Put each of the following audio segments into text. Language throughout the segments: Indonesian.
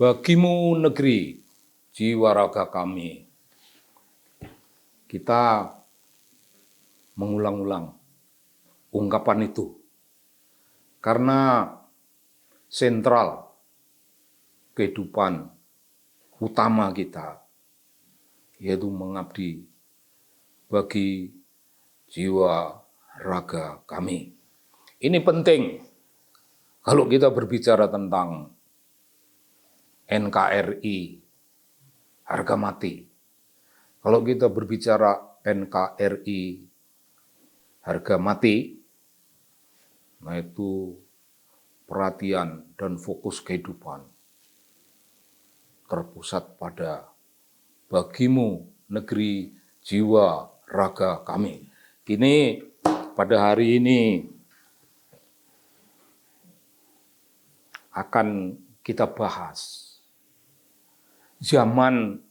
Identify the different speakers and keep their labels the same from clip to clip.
Speaker 1: bagimu negeri, jiwa raga kami. Kita mengulang-ulang ungkapan itu karena sentral kehidupan utama kita yaitu mengabdi bagi jiwa raga kami. Ini penting kalau kita berbicara tentang NKRI, harga mati. Kalau kita berbicara NKRI, harga mati, nah itu perhatian dan fokus kehidupan terpusat pada bagimu negeri jiwa raga kami. Kini pada hari ini akan kita bahas zaman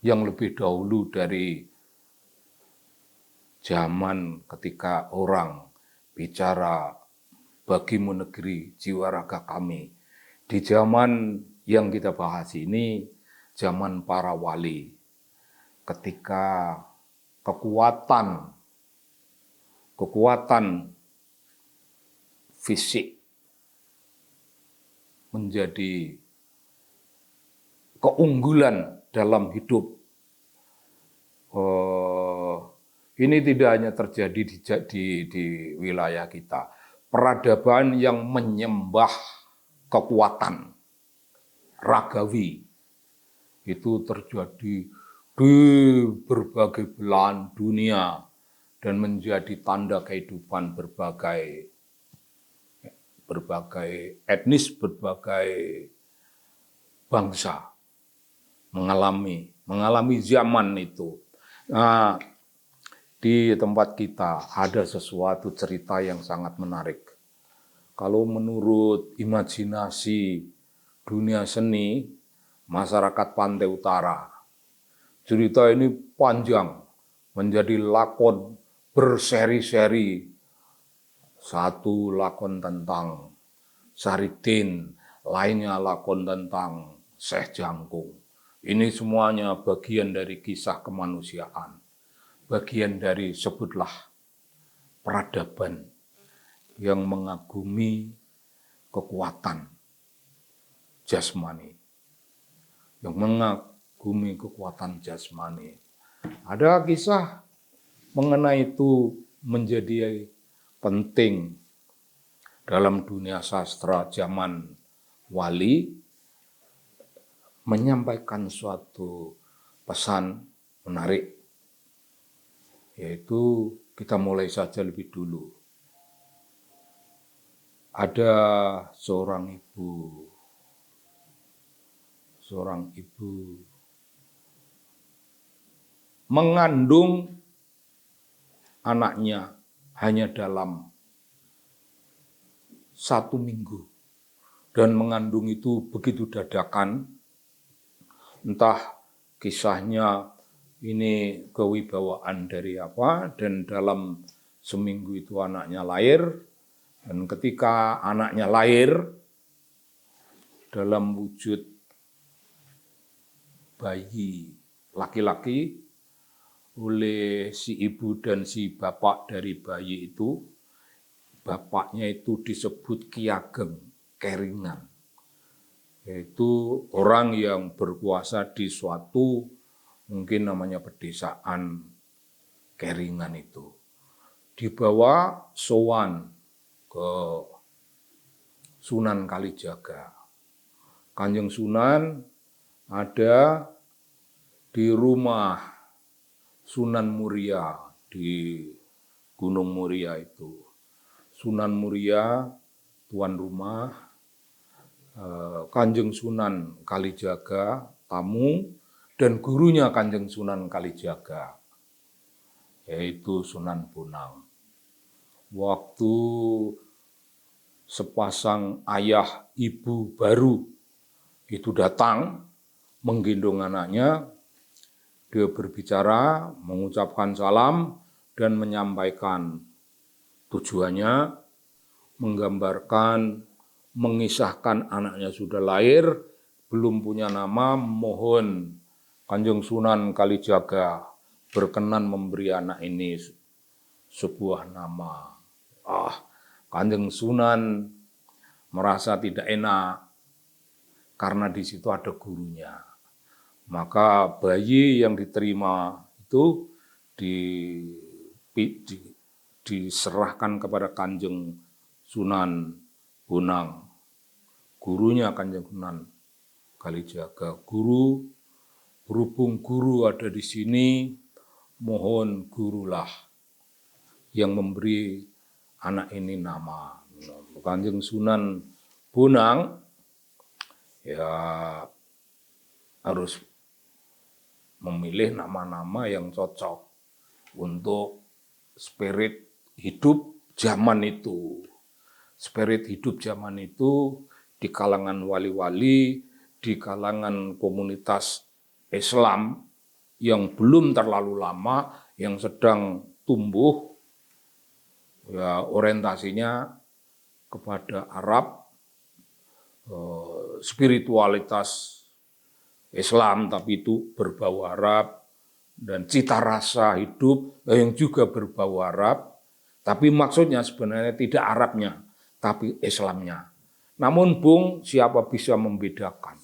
Speaker 1: yang lebih dahulu dari zaman ketika orang bicara bagimu negeri jiwa raga kami. Di zaman yang kita bahas ini, zaman para wali, ketika kekuatan fisik menjadi keunggulan dalam hidup. Ini tidak hanya terjadi di wilayah kita. Peradaban yang menyembah kekuatan ragawi itu terjadi di berbagai belahan dunia dan menjadi tanda kehidupan berbagai etnis, berbagai bangsa mengalami zaman itu. Nah, di tempat kita ada sesuatu cerita yang sangat menarik. Kalau menurut imajinasi dunia seni, masyarakat Pantai Utara, cerita ini panjang, menjadi lakon berseri-seri. Satu lakon tentang Saridin, lainnya lakon tentang Syekh Jangkung. Ini semuanya bagian dari kisah kemanusiaan. Bagian dari sebutlah peradaban yang mengagumi kekuatan jasmani. Yang mengagumi kekuatan jasmani. Ada kisah mengenai itu menjadi penting dalam dunia sastra zaman wali, menyampaikan suatu pesan menarik, yaitu kita mulai saja lebih dulu. Ada seorang ibu mengandung anaknya hanya dalam 1 minggu. Dan mengandung itu begitu dadakan, entah kisahnya ini kewibawaan dari apa, dan dalam seminggu itu anaknya lahir, dan ketika anaknya lahir dalam wujud bayi laki-laki oleh si ibu dan si bapak dari bayi itu, bapaknya itu disebut Ki Ageng Keringan, yaitu orang yang berkuasa di suatu mungkin namanya pedesaan Keringan itu. Dibawa sowan ke Sunan Kalijaga. Kanjeng Sunan ada di rumah Sunan Muria di Gunung Muria itu. Sunan Muria tuan rumah, Kanjeng Sunan Kalijaga tamu, dan gurunya Kanjeng Sunan Kalijaga, yaitu Sunan Bonang. Waktu sepasang ayah ibu baru itu datang menggendong anaknya, dia berbicara, mengucapkan salam, dan menyampaikan tujuannya, menggambarkan, mengisahkan anaknya sudah lahir, belum punya nama, mohon Kanjeng Sunan Kalijaga berkenan memberi anak ini sebuah nama. Kanjeng Sunan merasa tidak enak karena di situ ada gurunya. Maka bayi yang diterima itu diserahkan kepada Kanjeng Sunan Bonang, gurunya Kanjeng Sunan Kalijaga. Guru, berhubung guru ada di sini, mohon gurulah yang memberi anak ini nama. Kanjeng Sunan Bonang ya harus memilih nama-nama yang cocok untuk spirit hidup zaman itu. Spirit hidup zaman itu di kalangan wali-wali, di kalangan komunitas Islam yang belum terlalu lama, yang sedang tumbuh, ya orientasinya kepada Arab, spiritualitas Islam, tapi itu berbau Arab, dan cita rasa hidup yang juga berbau Arab, tapi maksudnya sebenarnya tidak Arabnya, tapi Islamnya. Namun Bung, siapa bisa membedakan?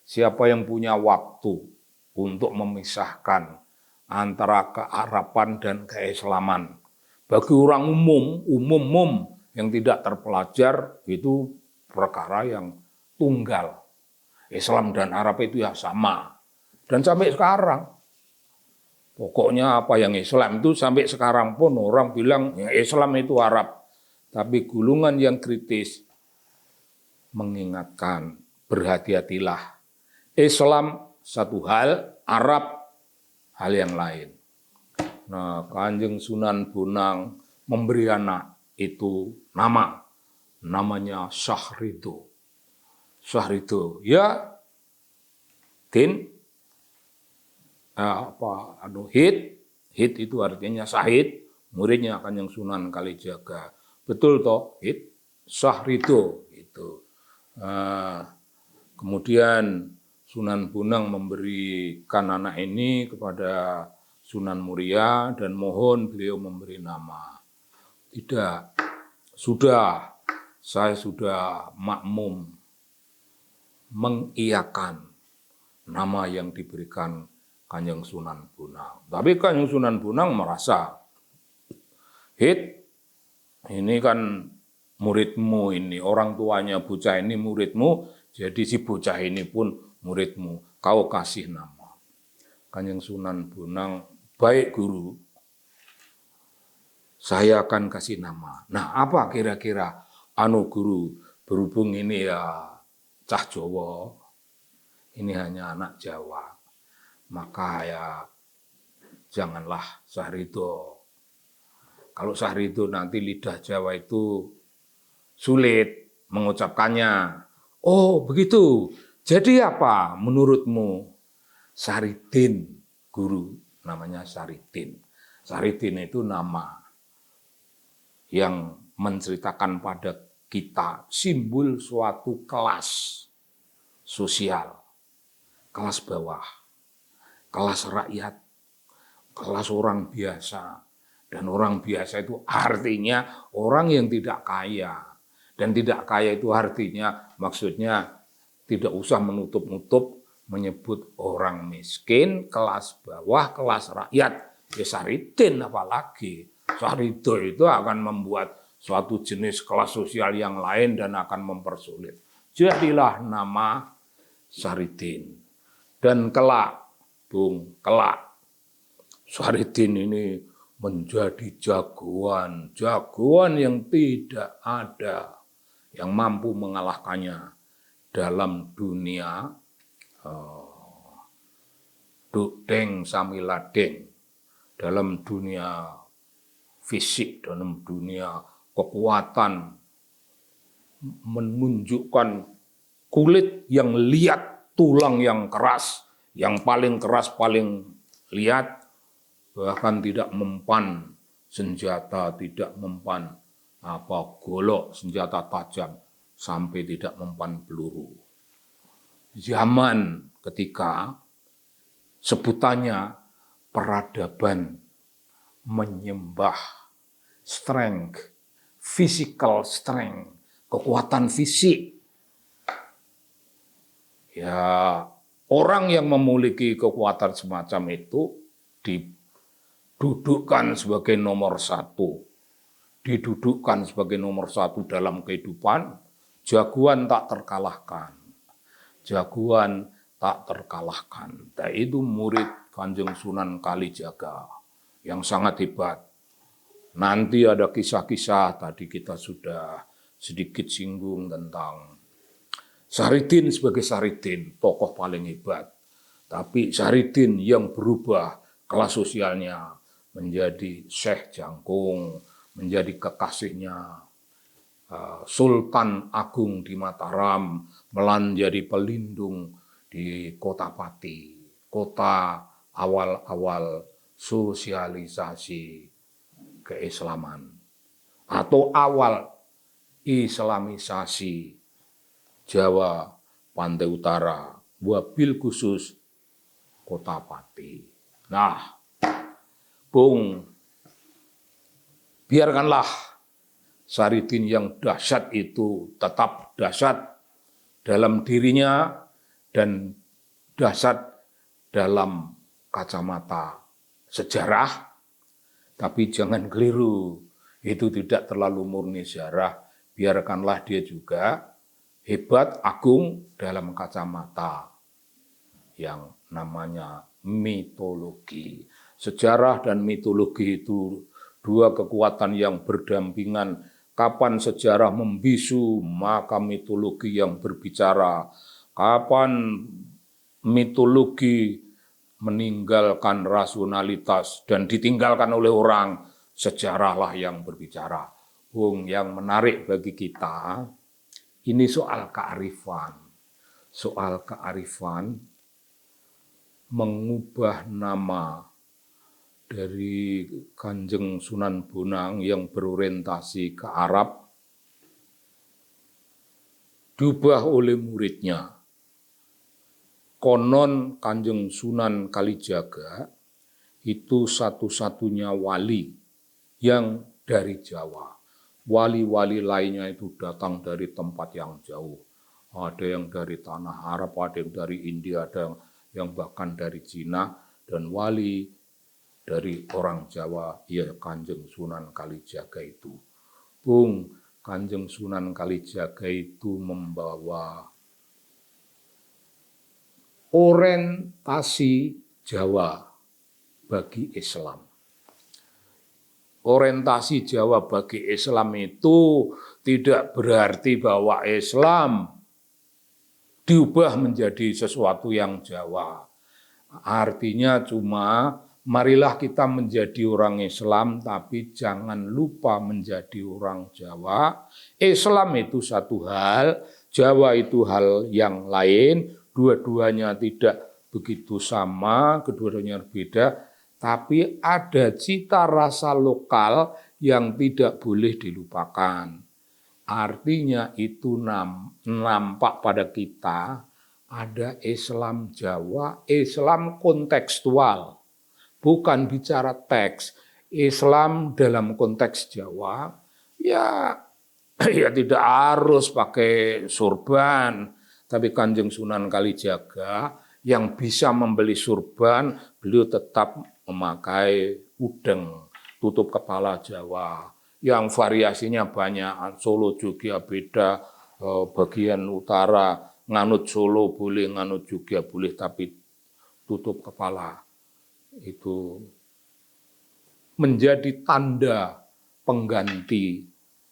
Speaker 1: Siapa yang punya waktu untuk memisahkan antara kearaban dan keislaman? Bagi orang umum yang tidak terpelajar, itu perkara yang tunggal. Islam dan Arab itu ya sama. Dan sampai sekarang, pokoknya apa yang Islam itu sampai sekarang pun orang bilang yang Islam itu Arab. Tapi gulungan yang kritis mengingatkan, berhati-hatilah. Islam satu hal, Arab hal yang lain. Nah, Kanjeng Sunan Bonang memberi anak itu namanya Syahrido. Syahrido, ya, hit itu artinya Syahid, muridnya Kanjeng Sunan Kalijaga. Betul toh, hit, Syahrido itu. Kemudian Sunan Bonang memberikan anak ini kepada Sunan Muria dan mohon beliau memberi nama. Tidak, saya sudah makmum mengiyakan nama yang diberikan Kanjeng Sunan Bonang. Tapi Kanjeng Sunan Bonang merasa, ini kan muridmu ini, orang tuanya bocah ini muridmu, jadi si bocah ini pun muridmu, kau kasih nama. Kanjeng Sunan Bonang, baik guru, saya akan kasih nama. Nah, apa kira-kira guru, berhubung ini ya cah Jawa, ini hanya anak Jawa, maka ya janganlah Syahrido. Kalau Syahrido nanti lidah Jawa itu sulit mengucapkannya. Oh begitu, jadi apa menurutmu? Syahridin, guru, namanya Syahridin. Syahridin itu nama yang menceritakan pada kita simbol suatu kelas sosial, kelas bawah, kelas rakyat, kelas orang biasa. Dan orang biasa itu artinya orang yang tidak kaya. Dan tidak kaya itu artinya maksudnya tidak usah menutup-nutup menyebut orang miskin, kelas bawah, kelas rakyat. Ya Syahridin apalagi. Syahrido itu akan membuat suatu jenis kelas sosial yang lain dan akan mempersulit. Jadilah nama Syahridin. Dan kelak, Bung, Syahridin ini menjadi jagoan yang tidak ada yang mampu mengalahkannya dalam dunia deng samiladeng, dalam dunia fisik, dalam dunia kekuatan, menunjukkan kulit yang liat, tulang yang keras, yang paling keras, paling liat, bahkan tidak mempan senjata, tidak mempan golok, senjata tajam, sampai tidak mempan peluru. zaman ketika sebutannya peradaban menyembah strength, physical strength, kekuatan fisik. Ya, orang yang memiliki kekuatan semacam itu didudukkan sebagai nomor satu. Didudukkan sebagai nomor satu dalam kehidupan, jagoan tak terkalahkan. Jagoan tak terkalahkan. Dan itu murid Kanjeng Sunan Kalijaga yang sangat hebat. Nanti ada kisah-kisah, tadi kita sudah sedikit singgung tentang Saridin sebagai Saridin, tokoh paling hebat. Tapi Saridin yang berubah kelas sosialnya menjadi Syekh Jangkung, menjadi kekasihnya Sultan Agung di Mataram, menjadi pelindung di Kota Pati, kota awal-awal sosialisasi keislaman atau awal islamisasi Jawa Pantai Utara, wabil khusus Kota Pati. Nah, Bung, biarkanlah Saridin yang dahsyat itu tetap dahsyat dalam dirinya dan dahsyat dalam kacamata sejarah, tapi jangan keliru, itu tidak terlalu murni sejarah, biarkanlah dia juga hebat, agung dalam kacamata yang namanya mitologi. Sejarah dan mitologi itu dua kekuatan yang berdampingan. Kapan sejarah membisu, maka mitologi yang berbicara. Kapan mitologi meninggalkan rasionalitas dan ditinggalkan oleh orang, sejarahlah yang berbicara. Bung, yang menarik bagi kita, ini soal kearifan. Soal kearifan mengubah nama dari Kanjeng Sunan Bonang yang berorientasi ke Arab, diubah oleh muridnya. Konon Kanjeng Sunan Kalijaga itu satu-satunya wali yang dari Jawa. Wali-wali lainnya itu datang dari tempat yang jauh. Ada yang dari tanah Arab, ada yang dari India, ada yang bahkan dari Cina, dan wali dari orang Jawa, ya Kanjeng Sunan Kalijaga itu. Bung, Kanjeng Sunan Kalijaga itu membawa orientasi Jawa bagi Islam. Orientasi Jawa bagi Islam itu tidak berarti bahwa Islam diubah menjadi sesuatu yang Jawa. Artinya cuma marilah kita menjadi orang Islam, tapi jangan lupa menjadi orang Jawa. Islam itu satu hal, Jawa itu hal yang lain, dua-duanya tidak begitu sama, kedua-duanya berbeda, tapi ada cita rasa lokal yang tidak boleh dilupakan. Artinya itu nampak pada kita ada Islam Jawa, Islam kontekstual. Bukan bicara teks, Islam dalam konteks Jawa, ya tidak harus pakai surban, tapi Kanjeng Sunan Kalijaga yang bisa membeli surban, beliau tetap memakai udeng, tutup kepala Jawa, yang variasinya banyak, Solo Jogja beda, bagian utara, nganut Solo boleh, nganut Jogja boleh, tapi tutup kepala. Itu menjadi tanda pengganti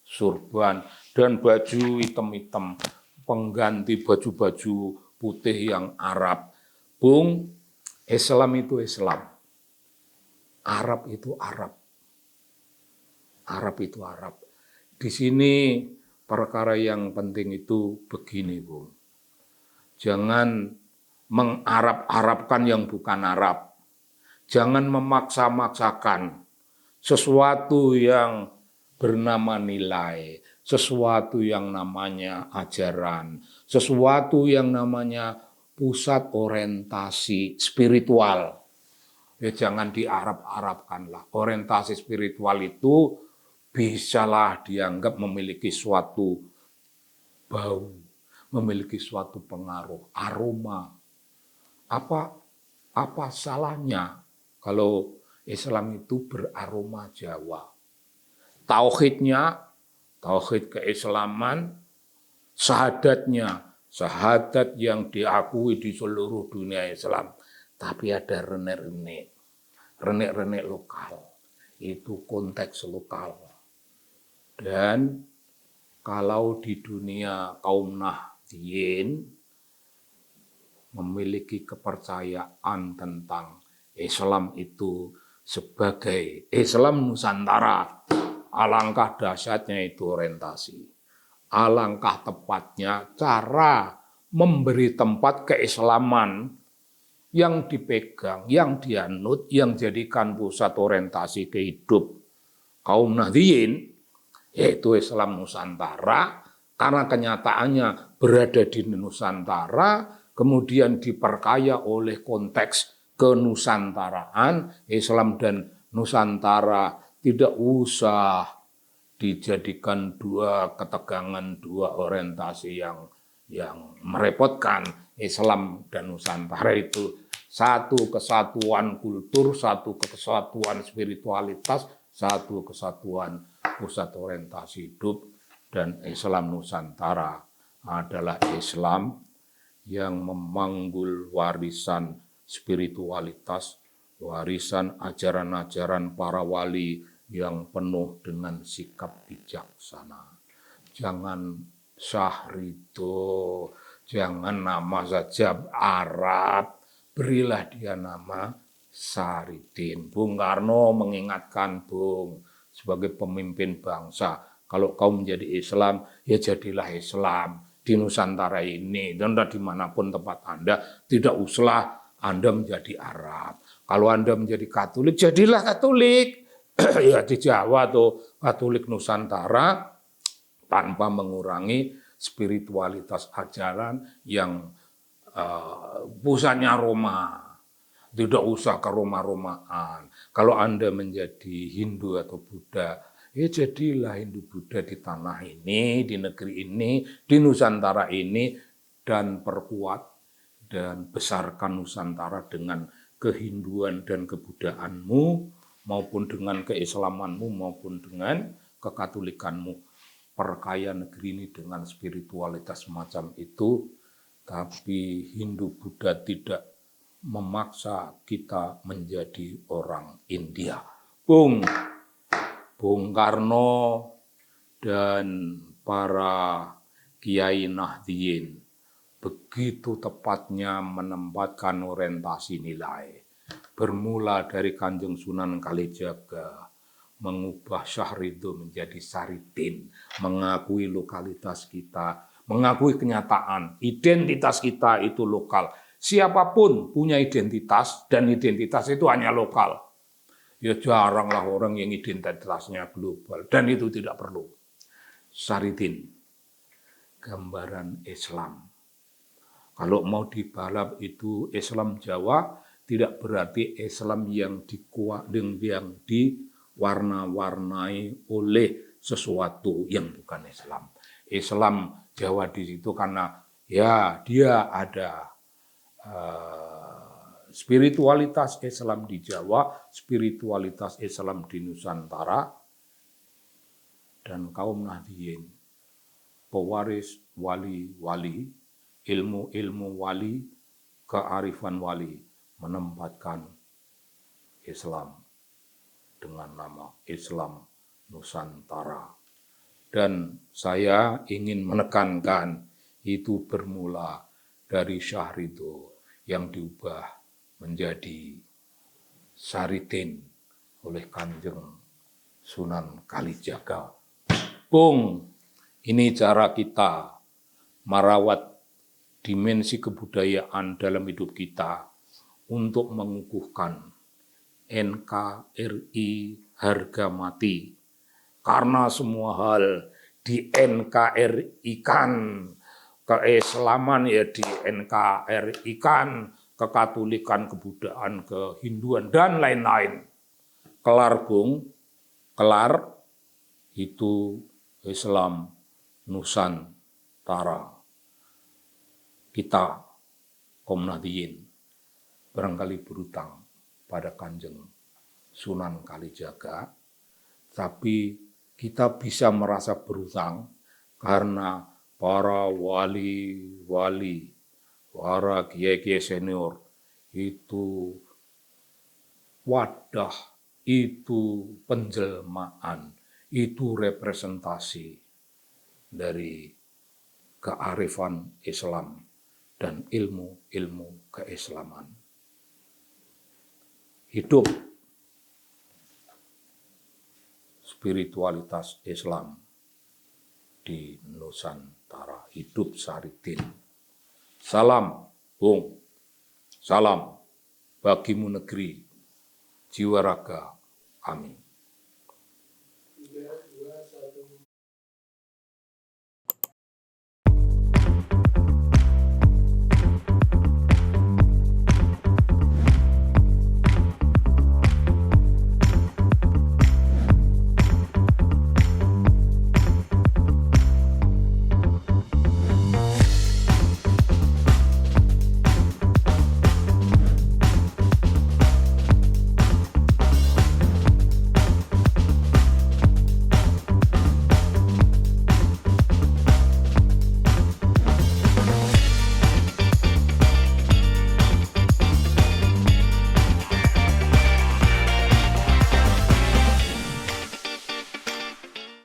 Speaker 1: surban dan baju hitam-hitam, pengganti baju-baju putih yang Arab. Bung, Islam itu Islam, Arab itu Arab. Arab itu Arab. Di sini perkara yang penting itu begini, Bung. Jangan mengarab-arabkan yang bukan Arab. Jangan memaksa-maksakan sesuatu yang bernama nilai, sesuatu yang namanya ajaran, sesuatu yang namanya pusat orientasi spiritual. Ya jangan diarab-arabkan lah. Orientasi spiritual itu bisalah dianggap memiliki suatu bau, memiliki suatu pengaruh, aroma. Apa salahnya kalau Islam itu beraroma Jawa? Tauhidnya, tauhid keislaman, syahadat yang diakui di seluruh dunia Islam. Tapi ada renek-renek lokal. Itu konteks lokal. Dan kalau di dunia kaum Nahdliyin memiliki kepercayaan tentang Islam itu sebagai Islam Nusantara, alangkah dahsyatnya itu orientasi. Alangkah tepatnya cara memberi tempat keislaman yang dipegang, yang dianut, yang jadikan pusat orientasi kehidup kaum Nahdliyin, yaitu Islam Nusantara, karena kenyataannya berada di Nusantara, kemudian diperkaya oleh konteks kenusantaraan, Islam dan Nusantara tidak usah dijadikan dua ketegangan, dua orientasi yang merepotkan. Islam dan Nusantara itu satu kesatuan kultur, satu kesatuan spiritualitas, satu kesatuan pusat orientasi hidup, dan Islam Nusantara adalah Islam yang memanggul warisan spiritualitas, warisan ajaran-ajaran para wali yang penuh dengan sikap bijaksana. Jangan Syahrido, jangan nama saja Arab, berilah dia nama Saridin. Bung Karno mengingatkan Bung sebagai pemimpin bangsa, kalau kau menjadi Islam, ya jadilah Islam di Nusantara ini, dan dimanapun tempat Anda, tidak usah Anda menjadi Arab. Kalau Anda menjadi Katolik, jadilah Katolik. Ya di Jawa atau Katolik Nusantara, tanpa mengurangi spiritualitas ajaran yang pusatnya Roma. Tidak usah ke Roma-Romaan. Kalau Anda menjadi Hindu atau Buddha, ya jadilah Hindu Buddha di tanah ini, di negeri ini, di Nusantara ini, dan perkuat dan besarkan Nusantara dengan kehinduan dan kebudayaanmu, maupun dengan keislamanmu, maupun dengan kekatolikanmu. Perkaya negeri ini dengan spiritualitas semacam itu, tapi Hindu Buddha tidak memaksa kita menjadi orang India. Bung Karno dan para Kiai Nahdliyin begitu tepatnya menempatkan orientasi nilai. Bermula dari Kanjeng Sunan Kalijaga, mengubah Syahrido menjadi Saridin, mengakui lokalitas kita, mengakui kenyataan, identitas kita itu lokal. Siapapun punya identitas, dan identitas itu hanya lokal. Ya jaranglah orang yang identitasnya global, dan itu tidak perlu. Saridin, gambaran Islam. Kalau mau dibalap itu Islam Jawa, tidak berarti Islam yang diwarna-warnai oleh sesuatu yang bukan Islam. Islam Jawa di situ karena ya dia ada spiritualitas Islam di Jawa, spiritualitas Islam di Nusantara, dan kaum Nahdliyin, pewaris wali-wali, ilmu-ilmu wali, kearifan wali, menempatkan Islam dengan nama Islam Nusantara. Dan saya ingin menekankan itu bermula dari Syahrido yang diubah menjadi Saridin oleh Kanjeng Sunan Kalijaga. Bung, ini cara kita merawat dimensi kebudayaan dalam hidup kita untuk mengukuhkan NKRI harga mati. Karena semua hal di NKRI-kan, keislaman ya di NKRI kan, kekatolikan, kebudayaan, kehinduan, dan lain-lain. Kelar bung, kelar itu Islam Nusantara. Kita kaum Nahdliyin barangkali berutang pada Kanjeng Sunan Kalijaga, tapi kita bisa merasa berutang karena para wali-wali, para kiai-kiai senior itu wadah, itu penjelmaan, itu representasi dari kearifan Islam dan ilmu-ilmu keislaman. Hidup spiritualitas Islam di Nusantara, hidup Saridin. Salam, Bung. Salam bagimu negeri, jiwa raga. Amin.